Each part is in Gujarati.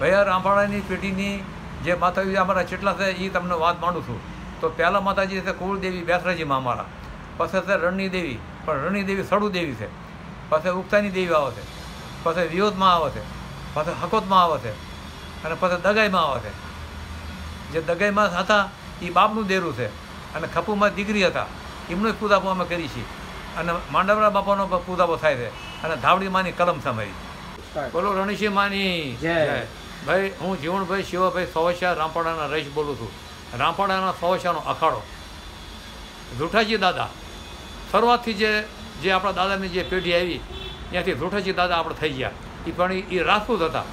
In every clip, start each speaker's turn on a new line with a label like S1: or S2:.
S1: ભાઈ આ રામપાડાની પેઢીની જે માતાજી અમારા જેટલા છે એ તમને વાત માંડું છું. તો પહેલાં માતાજી છે કુળદેવી બેસરાજીમાં અમારા, પછી છે રણની દેવી, પણ રણની દેવી સડુ દેવી છે, પછી ઉગતાની દેવી આવે છે, પછી વિયોદમાં આવે છે, પછી હકોતમાં આવે છે, અને પછી દગાઈમાં આવે છે. જે દગાઈમાં હતા એ બાપનું દેરું છે, અને ખપુમાં દીકરી હતા એમનો જ પૂજાપો અમે કરી છીએ, અને માંડવરા બાપાનો પૂજાપો થાય છે, અને ધાવડી માની કલમ છે અમારી. બોલો રણસિંહ માની જય. ભાઈ હું જીવણભાઈ શિવાભાઈ સોવશિયા રામપાડાના રહીશ બોલું છું. રામપાડાના સોવશિયાનો અખાડો ઝૂઠાજી દાદા શરૂઆતથી જે આપણા દાદાની જે પેઢી આવી ત્યાંથી ઝૂઠાજી દાદા આપણે થઈ ગયા. એ પણ એ રાજપૂત હતા,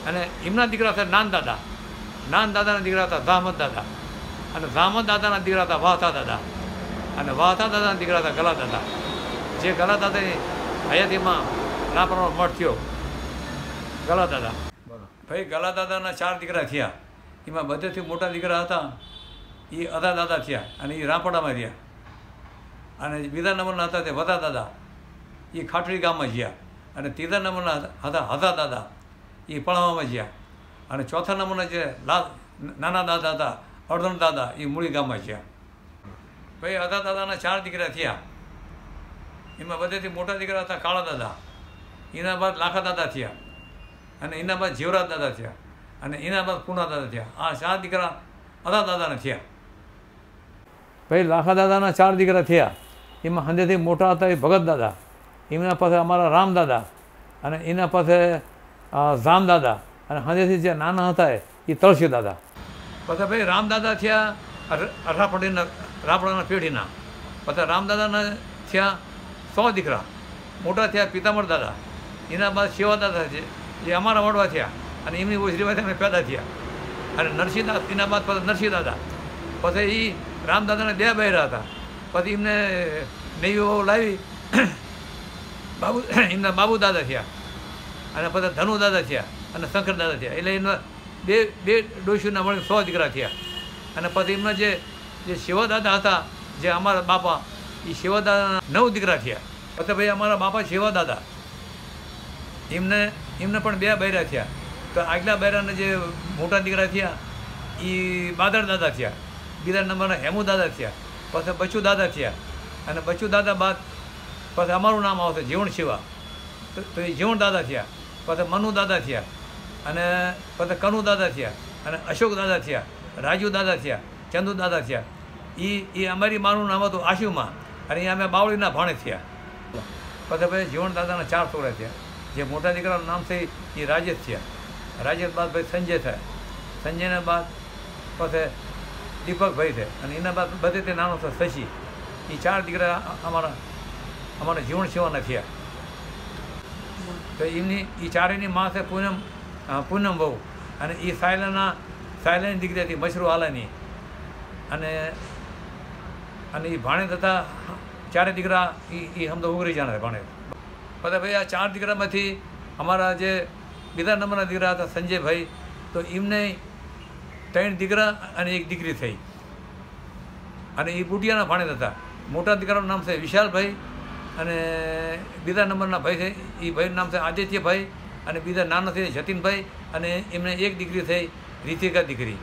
S1: અને એમના દીકરા હતા નાન દાદા, નાન દાદાના દીકરા હતા ઝામદ દાદા, અને ઝામદ દાદાના દીકરા હતા વાહતા દાદા, અને વાહતા દાદાના દીકરા હતા ગલા દાદા. જે ગલા દાદાની હયાતીમાં રામપાડાનો મઠ થયો ગલા દાદા. ભાઈ ગલા દાદાના 4 દીકરા થયા, એમાં બધેથી મોટા દીકરા હતા એ અદા દાદા થયા, અને એ રામપાડામાં રહ્યા. અને બીજા નંબરના હતા તે વદા દાદા, એ ખાટડી ગામમાં જ્યાં. અને ત્રીજા નંબરના હતા હદા દાદા, એ પણાવામાં જ્યાં. અને ચોથા નંબરના જે નાના દાદા હતા અર્ધન દાદા, એ મૂળી ગામમાં જ્યાં. ભાઈ અદા દાદાના 4 દીકરા થયા, એમાં બધેથી મોટા દીકરા હતા કાળા દાદા, એના બાદ લાખા દાદા થયા, અને એના બાદ જીવરાજ દાદા થયા, અને એના બાદ પૂના દાદા થયા. આ 4 દીકરા અદા દાદાના થયા. ભાઈ લાખા દાદાના 4 દીકરા થયા, એમાં હંદેથી મોટા હતા એ ભગત દાદા, એમના પાસે અમારા રામ દાદા, અને એના પાસે ઝામ દાદા, અને હંદેથી જે નાના હતા એ તળસી દાદા. પછી ભાઈ રામ દાદા થયા રામપાડાના પેઢીના. પછી રામદાદાના થયા 100 દીકરા, મોટા થયા પિતામર દાદા, એના બાદ શિવા દાદા છે જે અમારા વડવા થયા, અને એમની ઓછરીમાંથી અમે પેદા થયા. અને નરસિંહદાસ એના બાદ પછી નરસિંહ દાદા, પછી એ રામદાદાના 2 બૈરા હતા. પછી એમને નૈયો લાવી બાબુ, એમના બાબુ દાદા થયા, અને પછી ધનુ દાદા થયા, અને શંકર દાદા થયા. એટલે એમના બે ડોશીના મળી 100 દીકરા થયા. અને પછી એમના જે શિવા દાદા હતા જે અમારા બાપા, એ શિવા દાદાના 9 દીકરા થયા. પછી ભાઈ અમારા બાપા શિવા દાદા, એમને પણ 2 બૈરા થયા. તો આગલા બૈરાના જે મોટા દીકરા થયા એ બાદર દાદા થયા, બીજા નંબરના હેમુ દાદા થયા, પછી બચુ દાદા થયા, અને બચુ દાદા બાદ પછી અમારું નામ આવશે જીવણ શિવા, તો એ જીવણ દાદા થયા. પછી મનુ દાદા થયા, અને પછી કનુ દાદા થયા, અને અશોક દાદા થયા, રાજુ દાદા થયા, ચંદુ દાદા થયા. એ અમારી માનું નામ હતું આશુમાં, અને એ અમે બાવળીના ભાણે થયા. પછી ભાઈ જીવણ દાદાના 4 છોકરા થયા. જે મોટા દીકરાનું નામ છે એ રાજેશ થયા. રાજેશ બાદ ભાઈ સંજય થયા, સંજયના બાદ પછી દીપકભાઈ છે, અને એના બાદ બધે તે નાનો છે શશી. એ 4 દીકરા અમારા જીવણ સેવાના થયા. તો એમની એ ચારેયની માં છે પૂનમ બહુ, અને એ સાયલાની દીકરી હતી મશરૂ આલાની, અને એ ભાણેજ હતા 4 દીકરા એ હમ તો ઉગરી જાણે ભાણેજ. પછી ભાઈ આ 4 દીકરામાંથી અમારા જે બીજા નંબરના દીકરા હતા સંજયભાઈ, તો એમને 3 દીકરા અને 1 દીકરી થઈ, અને એ બુટિયાના ભાણેજ હતા. મોટા દીકરાનું નામ છે વિશાલભાઈ, અને બીજા નંબરના ભાઈ છે એ ભાઈનું નામ છે આદિત્યભાઈ, અને બીજા નાના છે જતીનભાઈ, અને એમને 1 દીકરી થઈ રીતિકા દીકરી.